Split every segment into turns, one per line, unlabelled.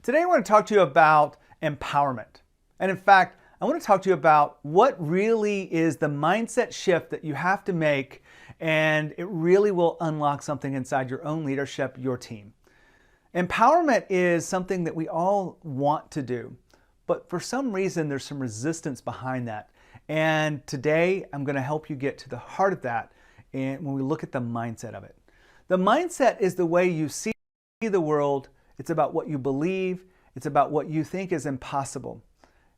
Today I want to talk to you about empowerment. And in fact, I want to talk to you about what really is the mindset shift that you have to make, and it really will unlock something inside your own leadership, your team. Empowerment is something that we all want to do, but for some reason there's some resistance behind that. And today I'm going to help you get to the heart of that and when we look at the mindset of it. The mindset is the way you see the world. It's about what you believe. It's about what you think is impossible.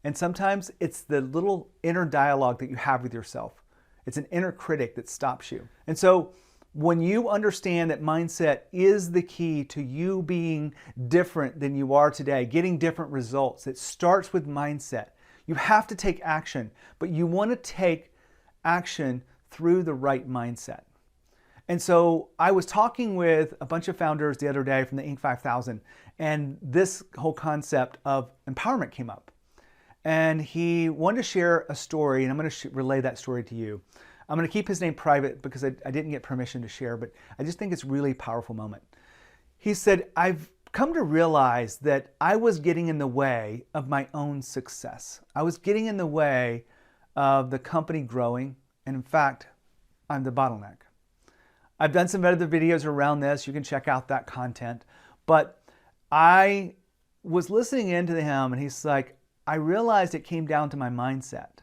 And sometimes it's the little inner dialogue that you have with yourself. It's an inner critic that stops you. And so when you understand that mindset is the key to you being different than you are today, getting different results, it starts with mindset. You have to take action, but you want to take action through the right mindset. And so I was talking with a bunch of founders the other day from the Inc. 5000, and this whole concept of empowerment came up. And he wanted to share a story, and I'm going to relay that story to you. I'm going to keep his name private because I didn't get permission to share, but I just think it's a really powerful moment. He said, I've come to realize that I was getting in the way of my own success. I was getting in the way of the company growing, and in fact, I'm the bottleneck. I've done some other videos around this. You can check out that content. But I was listening into him, and he's like, I realized it came down to my mindset.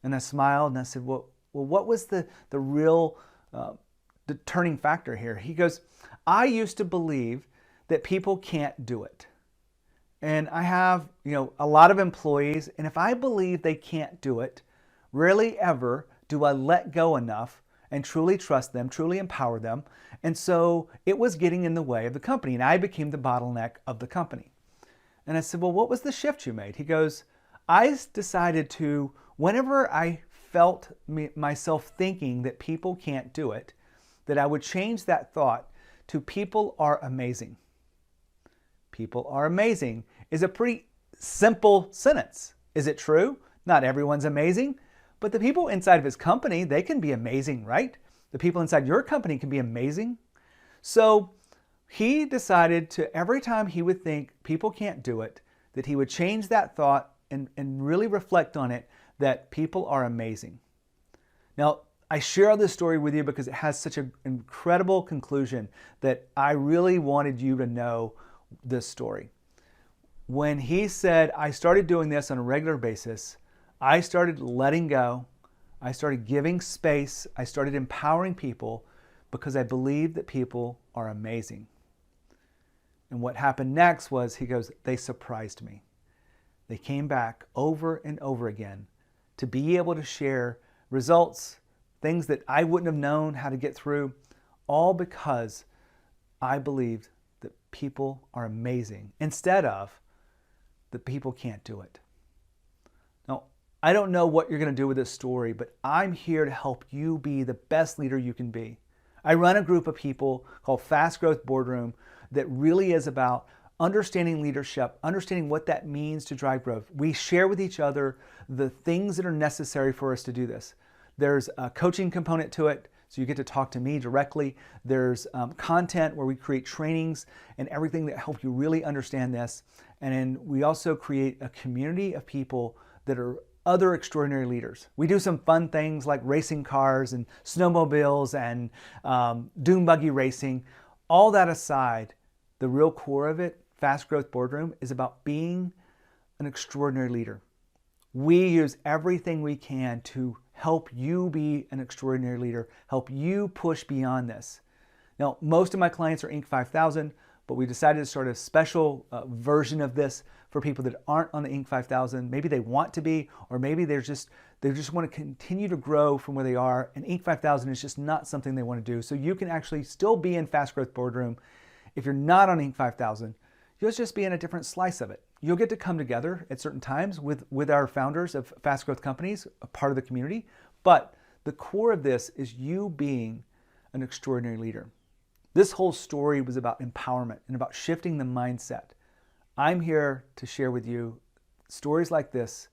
And I smiled, and I said, well, what was the real the turning factor here? He goes, I used to believe that people can't do it. And I have, a lot of employees, and if I believe they can't do it, rarely ever do I let go enough and truly trust them, truly empower them. And so it was getting in the way of the company, and I became the bottleneck of the company. And I said, well, what was the shift you made? He goes, I decided to, whenever I felt myself thinking that people can't do it, that I would change that thought to people are amazing. People are amazing is a pretty simple sentence. Is it true? Not everyone's amazing. But the people inside of his company, they can be amazing, right? The people inside your company can be amazing. So he decided to, every time he would think people can't do it, that he would change that thought and really reflect on it, that people are amazing. Now, I share this story with you because it has such an incredible conclusion that I really wanted you to know this story. When he said, I started doing this on a regular basis, I started letting go, I started giving space, I started empowering people because I believed that people are amazing. And what happened next was, he goes, they surprised me. They came back over and over again to be able to share results, things that I wouldn't have known how to get through, all because I believed that people are amazing instead of that people can't do it. Now, I don't know what you're going to do with this story, but I'm here to help you be the best leader you can be. I run a group of people called Fast Growth Boardroom that really is about understanding leadership, understanding what that means to drive growth. We share with each other the things that are necessary for us to do this. There's a coaching component to it, so you get to talk to me directly. There's content where we create trainings and everything that help you really understand this. And then we also create a community of people that are other extraordinary leaders. We do some fun things like racing cars and snowmobiles and dune buggy racing. All that aside, the real core of it, Fast Growth Boardroom, is about being an extraordinary leader. We use everything we can to help you be an extraordinary leader, help you push beyond this. Now, most of my clients are Inc. 5000, but we decided to start a special version of this for people that aren't on the Inc. 5000. Maybe they want to be, or maybe they just want to continue to grow from where they are, and Inc. 5000 is just not something they want to do. So you can actually still be in Fast Growth Boardroom. If you're not on Inc. 5000, you'll just be in a different slice of it. You'll get to come together at certain times with our founders of fast growth companies, a part of the community. But the core of this is you being an extraordinary leader. This whole story was about empowerment and about shifting the mindset. I'm here to share with you stories like this,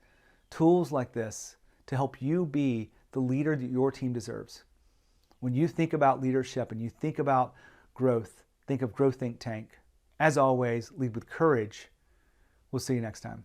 tools like this, to help you be the leader that your team deserves. When you think about leadership and you think about growth, think of Growth Think Tank. As always, lead with courage, We'll see you next time.